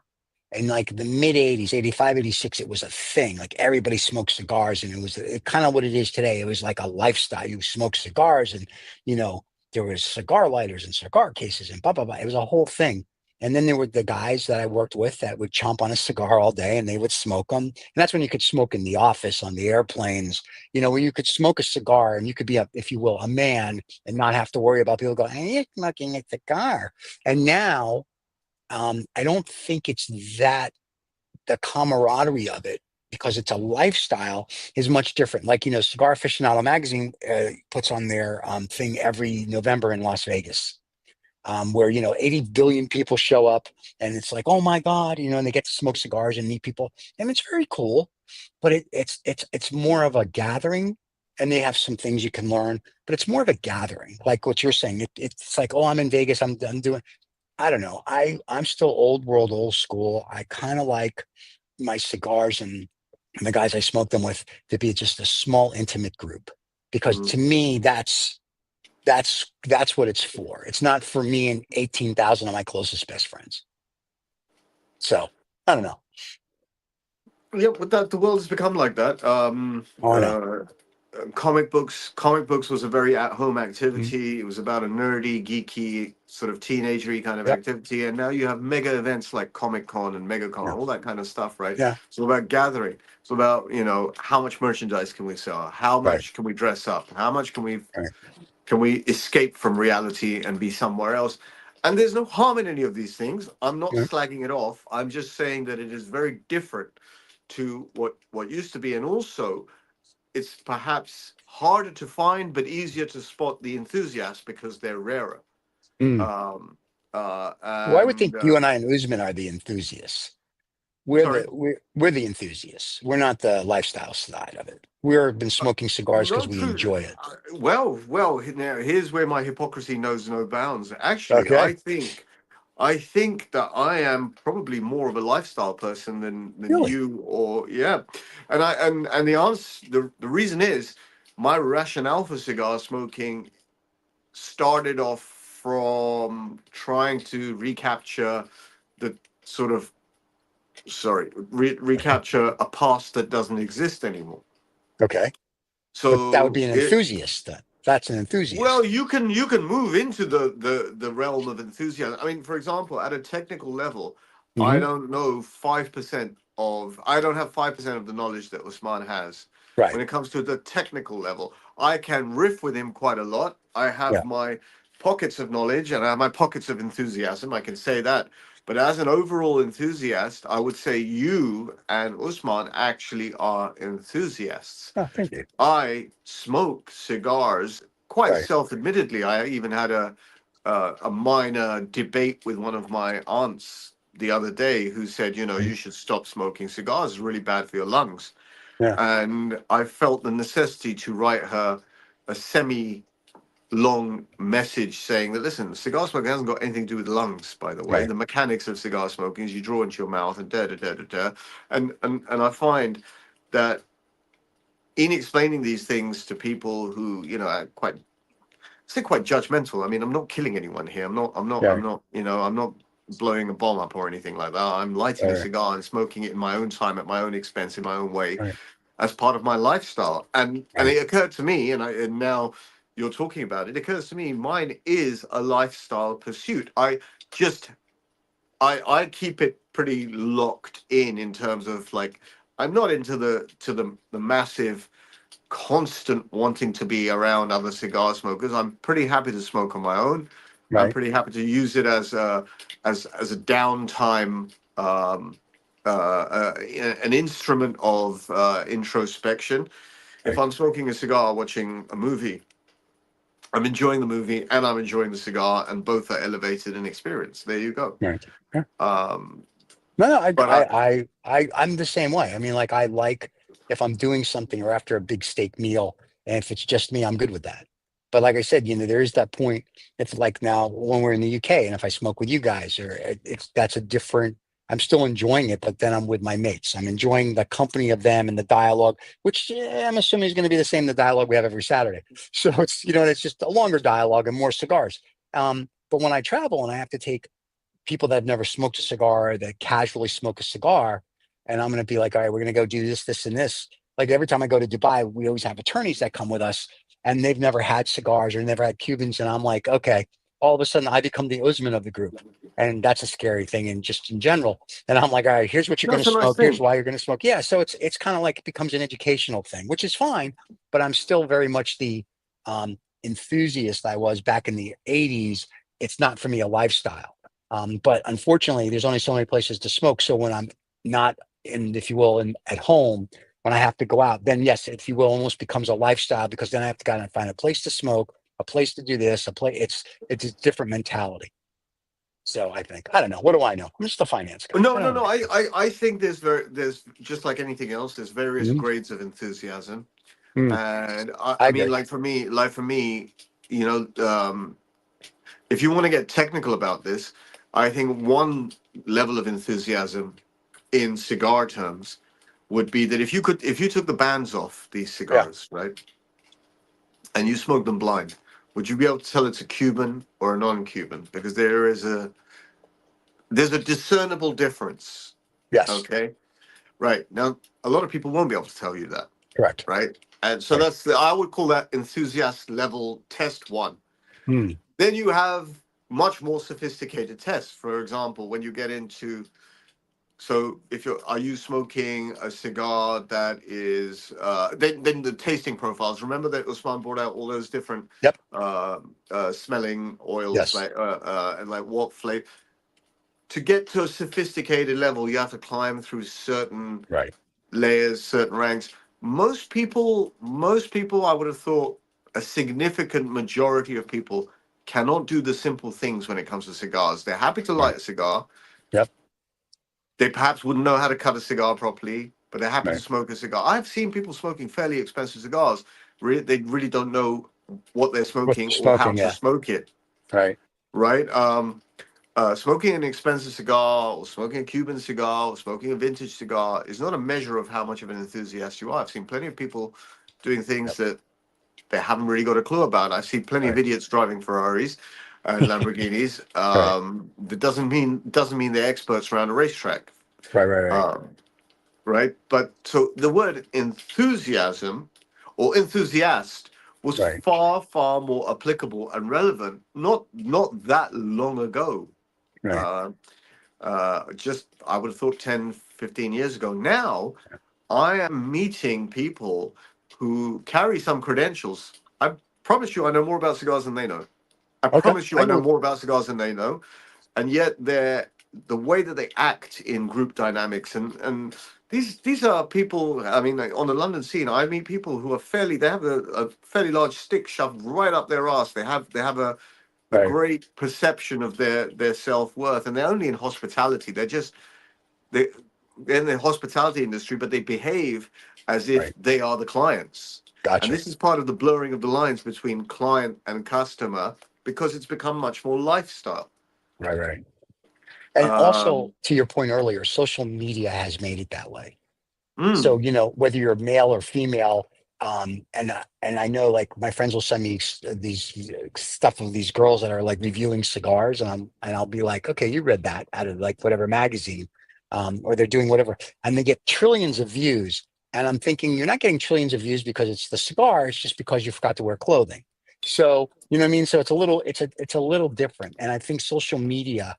S2: In like the mid 80s, 85, 86, it was a thing. Like everybody smoked cigars, and it was kind of what it is today. It was like a lifestyle. You smoke cigars, and you know, there was cigar lighters and cigar cases and blah blah blah. It was a whole thing. And then there were the guys that I worked with that would chomp on a cigar all day and they would smoke them. And that's when you could smoke in the office, on the airplanes, where you could smoke a cigar and you could be a, if you will, a man and not have to worry about people going, "Hey, you're smoking a cigar." And now, I don't think it's that the camaraderie of it, because it's a lifestyle, is much different. Like, Cigar Aficionado magazine puts on their thing every November in Las Vegas, where 80 billion people show up, and it's like, oh my god, and they get to smoke cigars and meet people, and it's very cool. But it's more of a gathering, and they have some things you can learn, but it's more of a gathering, like what you're saying. It's like, oh, I'm in Vegas, I'm doing, I don't know. I'm still old world, old school. I kind of like my cigars and the guys I smoke them with to be just a small, intimate group, because
S1: mm.
S2: to me, that's what it's for. It's not for me and 18,000 of my closest best friends. So I don't know.
S1: Yeah, but that the world has become like that.
S2: Oh, I know.
S1: Comic books was a very at-home
S2: Mhm.
S1: activity. It was about a nerdy, geeky, sort of teenagery kind of
S2: Yep.
S1: activity. And now you have mega events like Comic Con and MegaCon,
S2: Yeah.
S1: all that kind of stuff, right?
S2: Yeah.
S1: It's all about gathering. It's all about, how much merchandise can we sell? How
S2: Right.
S1: much can we dress up? How much
S2: Right.
S1: can we escape from reality and be somewhere else? And there's no harm in any of these things. I'm not
S2: Yeah.
S1: slagging it off. I'm just saying that it is very different to what used to be, and also it's perhaps harder to find but easier to spot the enthusiasts because they're rarer.
S2: Mm.
S1: Um,
S2: Well, I would think
S1: and
S2: you and I and Usman are the enthusiasts.
S1: Sorry.
S2: We're the enthusiasts. We're not the lifestyle side of it. We've been smoking cigars
S1: No,
S2: because we
S1: true.
S2: enjoy it.
S1: Well. Now here's where my hypocrisy knows no bounds. Actually,
S2: Okay.
S1: I think that I am probably more of a lifestyle person than
S2: Really?
S1: you, or yeah. And the answer, the reason is my rationale for cigar smoking started off from trying to recapture the sort of recapture a past that doesn't exist anymore.
S2: Okay. But that would
S1: So
S2: be an
S1: it
S2: enthusiast then. That's an
S1: Well,
S2: enthusiast.
S1: you can move into the realm of enthusiasm. I mean, for example, at a technical level,
S2: Hmm.
S1: I don't have 5% of the knowledge that Usman has.
S2: Right.
S1: When it comes to the technical level, I can riff with him quite a lot. I have
S2: Yeah.
S1: my pockets of knowledge and I have my pockets of enthusiasm. I can say that. But as an overall enthusiast, I would say you and Usman actually are enthusiasts.
S2: Oh, thank you.
S1: I smoke cigars quite
S2: Right.
S1: self-admittedly. I even had a minor debate with one of my aunts the other day who said, you know, you should stop smoking cigars. It's really bad for your lungs.
S2: Yeah.
S1: And I felt the necessity to write her a semi-long message saying that, listen, cigar smoking hasn't got anything to do with lungs, by the way.
S2: Right.
S1: The mechanics of cigar smoking is you draw into your mouth and da da da da da. And I find that in explaining these things to people who, you know, are quite judgmental. I mean, I'm not killing anyone here. I'm
S2: Right.
S1: not, you know, I'm not blowing a bomb up or anything like that. I'm lighting a
S2: Right.
S1: cigar and smoking it in my own time, at my own expense, in my own way,
S2: Right.
S1: as part of my lifestyle. And
S2: Right.
S1: it occurred to me, and now you're talking about it, it occurs to me, mine is a lifestyle pursuit. Just I keep it pretty locked in terms of like I'm not into the massive constant wanting to be around other cigar smokers. I'm pretty happy to smoke on my own. I'm
S2: Right.
S1: pretty happy to use it as a downtime, an instrument of introspection. If
S2: Right.
S1: I'm smoking a cigar, watching a movie, I'm enjoying the movie and I'm enjoying the cigar, and both are elevated in experience. There you go.
S2: Right. Yeah.
S1: Um,
S2: No, no,
S1: but I,
S2: I'm the same way. I mean, like, I like if I'm doing something or after a big steak meal, and if it's just me, I'm good with that. But like I said, there is that point. It's like now when we're in the UK, and if I smoke with you guys, or that's a different. I'm still enjoying it, but then I'm with my mates. I'm enjoying the company of them and the dialogue, which I'm assuming is going to be the same the dialogue we have every Saturday. So it's just a longer dialogue and more cigars. But when I travel and I have to take people that have never smoked a cigar that casually smoke a cigar, and I'm going to be like, all right, we're going to go do this, this, and this. Like every time I go to Dubai, we always have attorneys that come with us, and they've never had cigars or never had Cubans, and I'm like, okay. All of a sudden, I become the Usman of the group, and that's a scary thing, and just in general. And I'm like, all right, here's what you're going
S1: that's
S2: to
S1: a nice
S2: smoke. Here's
S1: thing.
S2: why you're going to smoke. Yeah, so it's kind of like it becomes an educational thing, which is fine. But I'm still very much the enthusiast I was back in the '80s. It's not for me a lifestyle. But unfortunately, there's only so many places to smoke. So when I'm not in, if you will, at home, when I have to go out, then yes, if you will, almost becomes a lifestyle, because then I have to kind of find a place to smoke, a place to do this, a place. It's a different mentality. So I don't know. What do I know? I'm just a finance guy.
S1: No,
S2: I
S1: no,
S2: don't
S1: no.
S2: know.
S1: I think there's just like anything else. There's various
S2: Mhm.
S1: grades of enthusiasm,
S2: Mm,
S1: and
S2: I
S1: I mean,
S2: agree.
S1: like for me, you know, if you want to get technical about this, I think one level of enthusiasm in cigar terms would be that if you took the bands off these
S2: Yeah.
S1: cigars, right, and you smoked them blind, would you be able to tell it's a Cuban or a non-Cuban? Because there's a discernible difference.
S2: Yes.
S1: Okay. Right. Now, a lot of people won't be able to tell you that,
S2: Correct.
S1: right? And so
S2: Right.
S1: I would call that enthusiast level test one.
S2: Mm,
S1: Then you have much more sophisticated tests. For example, when you get into, so if are you smoking a cigar that is, then the tasting profiles. Remember that Usman brought out all those different
S2: yep.
S1: smelling oils,
S2: Yes.
S1: and like what flavor. To get to a sophisticated level, you have to climb through certain
S2: Right.
S1: layers, certain ranks. Most people, I would have thought a significant majority of people cannot do the simple things when it comes to cigars. They're happy to light
S2: Right.
S1: a cigar.
S2: Yep.
S1: They perhaps wouldn't know how to cut a cigar properly, but they're happy to
S2: Right.
S1: smoke a cigar. I've seen people smoking fairly expensive cigars. They really don't know what they're
S2: What
S1: smoking
S2: you're
S1: or how
S2: smoking?
S1: to
S2: Yeah.
S1: smoke it,
S2: Right.
S1: right? Smoking an expensive cigar, or smoking a Cuban cigar, or smoking a vintage cigar is not a measure of how much of an enthusiast you are. I've seen plenty of people doing things
S2: Yep.
S1: that they haven't really got a clue about. I see plenty of
S2: Right.
S1: idiots driving Ferraris and Lamborghinis.
S2: Right.
S1: That doesn't mean they're experts around a racetrack,
S2: Right. Right. Right.
S1: um, right? But so the word enthusiasm or enthusiast was
S2: Right.
S1: far, far more applicable and relevant not that long ago.
S2: Right.
S1: Uh, just I would have thought 10, 15 years ago. Now I am meeting people who carry some credentials. I promise you I know more about cigars than they know. I
S2: Okay.
S1: promise you
S2: I
S1: I know
S2: agree.
S1: more about cigars than they know. And yet they're the way that they act in group dynamics, and these are people. I mean, like on the London scene, I meet people who are they have a fairly large stick shoved right up their ass. They have a
S2: Right,
S1: great perception of their self-worth, and they're only in hospitality. They they're in the hospitality industry, but they behave as if
S2: right.
S1: they are the clients. And
S2: Gotcha.
S1: this is part of the blurring of the lines between client and customer, because it's become much more lifestyle.
S2: Right, right. And also,
S1: Um,
S2: to your point earlier, social media has made it that way. So,
S1: mm,
S2: whether you're male or female, and I know like my friends will send me these stuff of these girls that are like reviewing cigars, and I'll be like, okay, you read that out of like whatever magazine, or they're doing whatever, and they get trillions of views. And I'm thinking, you're not getting trillions of views because it's the cigar, it's just because you forgot to wear clothing. So, you know what I mean? So it's a little different. And I think social media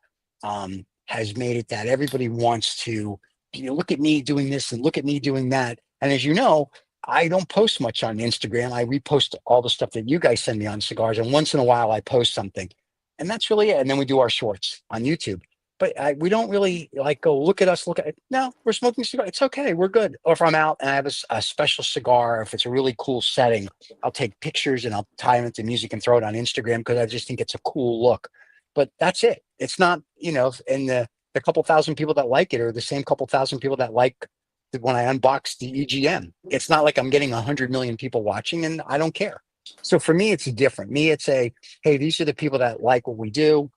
S2: has made it that everybody wants to, look at me doing this and look at me doing that. And as you know, I don't post much on Instagram. I repost all the stuff that you guys send me on cigars. And once in a while, I post something. And that's really it. And then we do our shorts on YouTube. But we don't really like go look at us. Look at it. No, we're smoking cigar. It's okay. We're good. Or if I'm out and I have a special cigar, if it's a really cool setting, I'll take pictures and I'll tie them into music and throw it on Instagram because I just think it's a cool look. But that's it. It's not, and the couple thousand people that like it are the same couple thousand people that like when I unbox the EGM. It's not like I'm getting 100 million people watching and I don't care. So for me, it's different. Me, it's hey, these are the people that like what we do.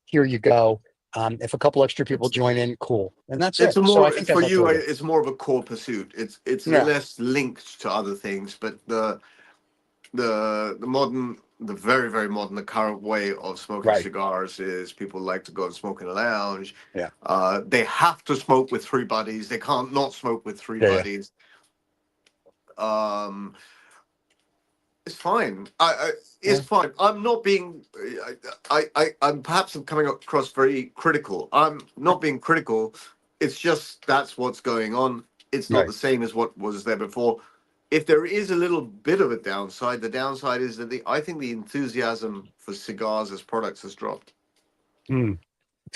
S2: Here you go. If a couple extra people
S1: it's
S2: join in, cool. And that's
S1: it's
S2: it.
S1: a
S2: So I
S1: more
S2: think
S1: for
S2: that's
S1: you.
S2: what
S1: It's more of a core pursuit. It's
S2: yeah,
S1: less linked to other things, but the modern, the very very modern, the current way of smoking
S2: right.
S1: cigars is people like to go and smoke in a lounge.
S2: Yeah.
S1: They have to smoke with three buddies. They can't not smoke with three
S2: Yeah. Yeah.
S1: buddies. Um, it's fine. It's
S2: Yeah.
S1: fine. I'm not being. I'm perhaps I'm coming across very critical. I'm not being critical. It's just that's what's going on. It's not
S2: Right.
S1: the same as what was there before. If there is a little bit of a downside, the downside is that I think the enthusiasm for cigars as products has dropped.
S2: Mm.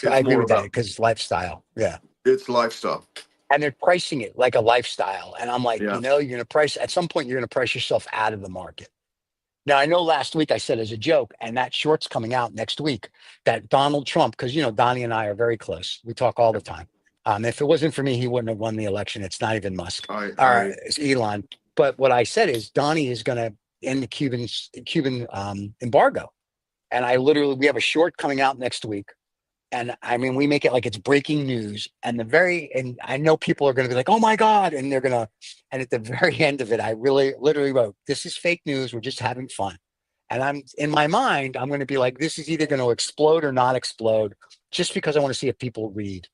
S2: I
S1: It's
S2: agree
S1: more
S2: with that
S1: about
S2: because lifestyle. Yeah.
S1: it's lifestyle.
S2: And they're pricing it like a lifestyle. And I'm like,
S1: Yeah.
S2: you're going to price at some point, you're going to price yourself out of the market. Now, I know last week I said as a joke, and that short's coming out next week, that Donald Trump, because, Donnie and I are very close. We talk all the time. If it wasn't for me, he wouldn't have won the election. It's not even Musk
S1: I
S2: or
S1: I
S2: it's Elon. But what I said is Donnie is going to end the Cuban embargo. And we have a short coming out next week. And I mean, we make it like it's breaking news. And I know people are going to be like, oh my God. And at the very end of it, I really literally wrote, this is fake news. We're just having fun. And in my mind, I'm going to be like, this is either going to explode or not explode just because I want to see if people read.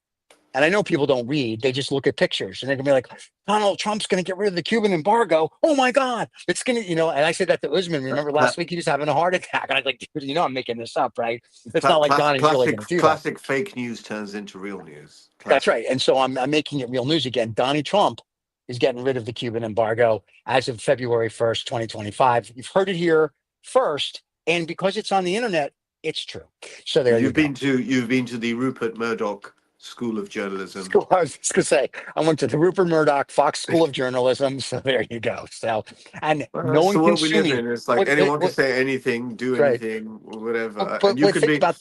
S2: And I know people don't read, they just look at pictures and they're gonna be like, Donald Trump's gonna get rid of the Cuban embargo. Oh my God. It's gonna, and I said that to Usman. Remember last week he was having a heart attack. And I was like, dude, I'm making this up, right? It's not like Donnie's really gonna do that.
S1: classic fake news turns into real news.
S2: That's
S1: Classic.
S2: right. And so I'm making it real news again. Donnie Trump is getting rid of the Cuban embargo as of February 1st, 2025. You've heard it here first. And because it's on the internet, it's true. So there you go.
S1: You've been to the Rupert Murdoch School of Journalism.
S2: I was just gonna say, I went to the Rupert Murdoch Fox School of Journalism. So there you go. So, and
S1: Well,
S2: no
S1: that's
S2: one
S1: the
S2: can
S1: world we
S2: sue
S1: live
S2: me.
S1: in. It's like anyone can say anything, do
S2: Right.
S1: anything, whatever,
S2: But,
S1: and you
S2: but
S1: can
S2: think
S1: be.
S2: about,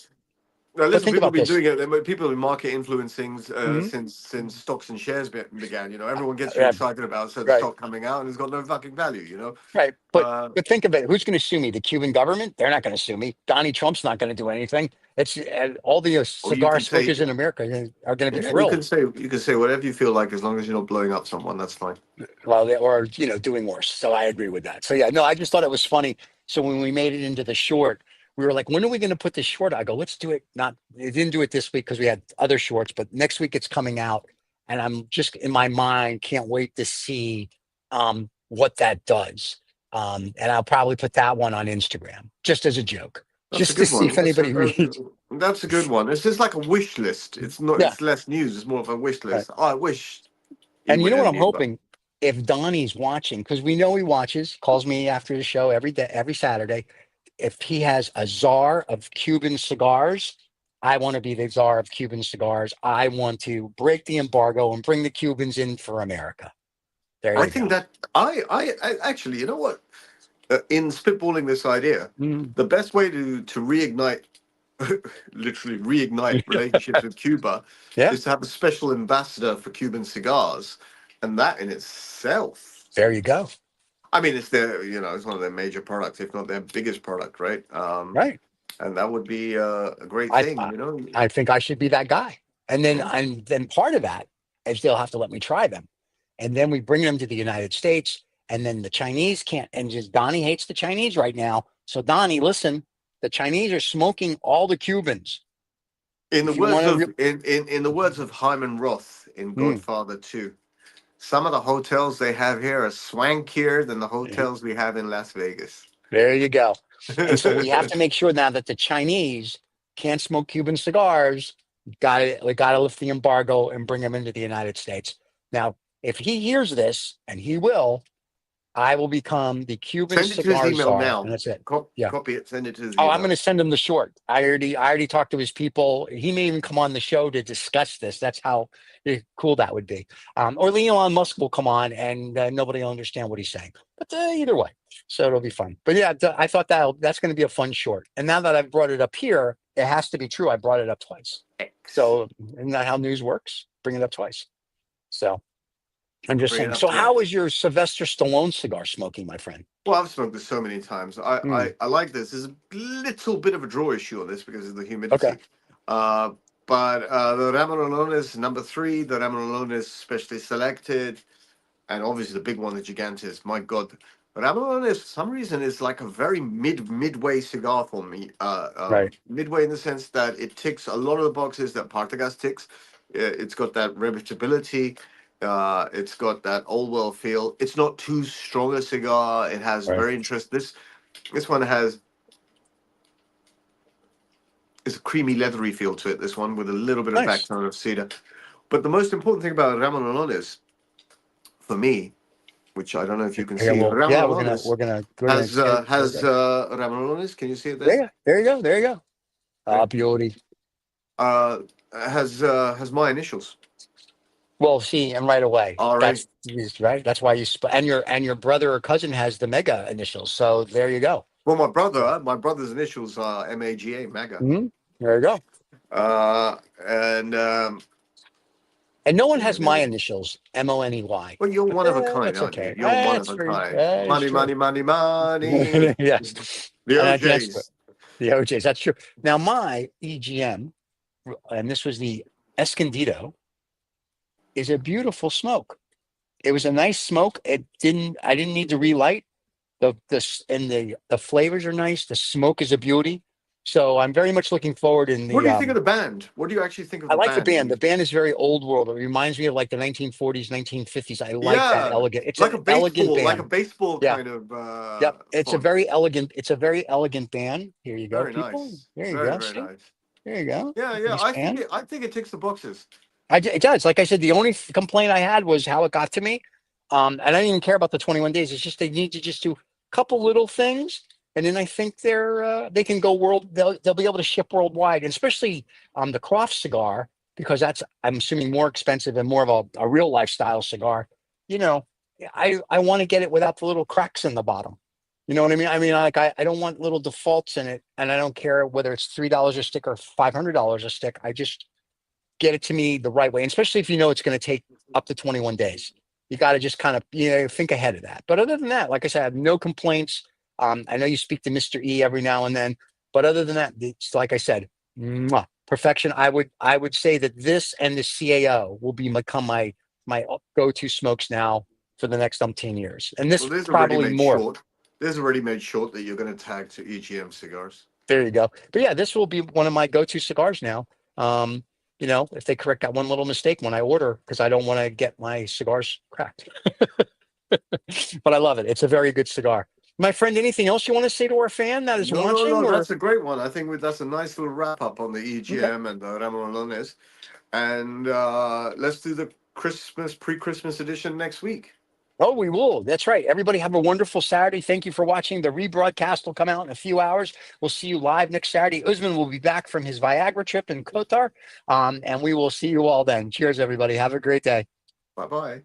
S1: Now,
S2: but
S1: listen,
S2: think
S1: people have
S2: about
S1: been
S2: this.
S1: doing it. People have been market influencing
S2: Mhm.
S1: since stocks and shares began. Everyone gets you
S2: Yeah,
S1: excited about a certain
S2: right.
S1: stock coming out, and it's got no fucking value.
S2: Right.
S1: Uh,
S2: But think of it. Who's going to sue me? The Cuban government? They're not going to sue me. Donnie Trump's not going to do anything. It's all the
S1: or you
S2: cigar
S1: can say,
S2: smokers in America are going to be
S1: yeah,
S2: thrilled.
S1: you can say whatever you feel like, as long as you're not blowing up someone. That's fine.
S2: Well, or doing worse. So I agree with that. So yeah, no, I just thought it was funny. So when we made it into the short, we were like, when are we going to put this short? I go, let's do it. Not, it didn't do it this week because we had other shorts, but next week it's coming out, and I'm just in my mind can't wait to see what that does. And I'll probably put that one on Instagram just as a joke,
S1: That's a
S2: just to
S1: good
S2: see
S1: one.
S2: if anybody reads.
S1: That's a good one. It's just like a wish list. It's not.
S2: Yeah.
S1: It's less news. It's more of a wish
S2: Right.
S1: list. Oh, I wish he
S2: And you
S1: would
S2: know what
S1: end
S2: I'm
S1: the invite.
S2: hoping? If Donnie's watching, because we know he watches, calls me after the show every day, every Saturday. If he has a czar of Cuban cigars, I want to be the czar of Cuban cigars. I want to break the embargo and bring the Cubans in for America. There
S1: I
S2: you
S1: think
S2: go.
S1: that I actually, you know what? In spitballing this idea,
S2: Mm.
S1: the best way to reignite, literally reignite relationships with Cuba,
S2: Yeah,
S1: is to have a special ambassador for Cuban cigars, and that in itself,
S2: there you go.
S1: I mean, it's their, it's one of their major products, if not their biggest product, right?
S2: Right.
S1: And that would be a great
S2: I,
S1: thing,
S2: I I think I should be that guy.
S1: Yeah.
S2: And then part of that is they'll have to let me try them. And then we bring them to the United States. And then the Chinese can't, and just Donnie hates the Chinese right now. So Donnie, listen, the Chinese are smoking all the Cubans.
S1: In the
S2: If you
S1: words
S2: want to,
S1: of in the words of Hyman Roth in Godfather 2, some of the hotels they have here are swankier than the hotels we have in Las Vegas.
S2: there you go. And so we have to make sure now that the Chinese can't smoke Cuban cigars. We got to lift the embargo and bring them into the United States. Now, if he hears this, and he will, I will become the Cuban
S1: Send it to his
S2: cigar
S1: email
S2: czar, and
S1: now.
S2: that's it. Yeah.
S1: Copy it. Send it to his
S2: Oh, I'm going
S1: email.
S2: to send him the short. I already talked to his people. He may even come on the show to discuss this. That's how cool that would be. Or Elon Musk will come on, and nobody will understand what he's saying. But either way, so it'll be fun. But yeah, I thought that's going to be a fun short. And now that I've brought it up here, it has to be true. I brought it up twice. So isn't that how news works? Bring it up twice. So I'm just
S1: Bring it
S2: saying.
S1: up
S2: So
S1: twice.
S2: how is your Sylvester Stallone cigar smoking, my friend?
S1: Well, I've smoked this so many times. I like this. There's a little bit of a draw issue on this because of the humidity.
S2: Okay.
S1: But the Ramon #3, the Ramon specially selected, and obviously the big one, the Gigantes. My God, Ramon for some reason is like a very midway cigar for me.
S2: Right.
S1: Midway in the sense that it ticks a lot of the boxes that Partagas ticks. It's got that reputability. It's got that old world feel. It's not too strong a cigar. It has
S2: Right.
S1: very interesting. This one has. It's a creamy, leathery feel to it. This one with a little bit of
S2: Nice.
S1: backbone of cedar. But the most important thing about Ramon for me, which I don't know if you can
S2: Yeah,
S1: see,
S2: well, yeah, we're
S1: Ramon
S2: gonna
S1: has
S2: get it.
S1: Ramon. Can you see it there?
S2: Yeah, there you go. There you go.
S1: Right.
S2: Beauty.
S1: Has my initials.
S2: Well, see, and right away,
S1: RA.
S2: that's right. That's why and your brother or cousin has the mega initials. So there you go.
S1: Well, my brother's initials are MAGA, MAGA.
S2: Mm-hmm. There you go.
S1: And
S2: And no one has my initials, Money.
S1: well, you're
S2: But
S1: one of a kind,
S2: that's
S1: aren't you?
S2: okay.
S1: You're one of
S2: That's
S1: a
S2: very.
S1: kind.
S2: That is
S1: Money,
S2: true.
S1: money, money, money.
S2: Yes,
S1: The
S2: and I danced
S1: OJs.
S2: the OJs. That's true. Now my EGM, and this was the Escondido, is a beautiful smoke. It was a nice smoke. I didn't need to relight. The flavors are nice. The smoke is a beauty. So I'm very much looking forward in
S1: What
S2: the
S1: do you think of the band? What do you actually think of
S2: I
S1: the
S2: like the
S1: band?
S2: band. The band is very old world. It reminds me of like the 1940s, 1950s. I like that
S1: Yeah,
S2: elegant. It's an elegant
S1: like a
S2: band.
S1: baseball
S2: Yeah.
S1: kind of
S2: Yep. It's
S1: font.
S2: a very elegant band. Here you go,
S1: Very
S2: people.
S1: nice.
S2: There you
S1: Very,
S2: go.
S1: very
S2: See?
S1: nice.
S2: There you go.
S1: Yeah.
S2: Nice band.
S1: I think it ticks the boxes.
S2: It does. Like I said, the only complaint I had was how it got to me. And I didn't even care about the 21 days. It's just they need to just do a couple little things, and then I think they can go they'll be able to ship worldwide, and especially the Croft cigar, because that's I'm assuming more expensive and more of a real lifestyle cigar. You know, I want to get it without the little cracks in the bottom. You know what I mean? I mean, like I don't want little defaults in it, and I don't care whether it's $3 a stick or $500 a stick. I just get it to me the right way, and especially if you know it's going to take up to 21 days. You got to just kind of think ahead of that. But other than that, like I said, I have no complaints. I know you speak to Mr. E every now and then, but other than that, it's like I said, mwah, perfection. I would say that this and the CAO will become my go-to smokes now for the next umpteen years, and this
S1: Well, there's a
S2: probably
S1: ready-made
S2: more.
S1: short. There's a ready-made short that you're going to tag to EGM cigars.
S2: There you go. But yeah, this will be one of my go-to cigars now. If they correct that one little mistake when I order, because I don't want to get my cigars cracked. But I love it. It's a very good cigar. My friend, anything else you want to say to our fan that is watching?
S1: No.
S2: Or?
S1: That's a great one. I think that's a nice little wrap up on the EGM and the Ramon. And let's do the pre-Christmas edition next week.
S2: Oh, we will. That's right. Everybody have a wonderful Saturday. Thank you for watching. The rebroadcast will come out in a few hours. We'll see you live next Saturday. Usman will be back from his Viagra trip in Qatar, and we will see you all then. Cheers, everybody. Have a great day.
S1: Bye bye.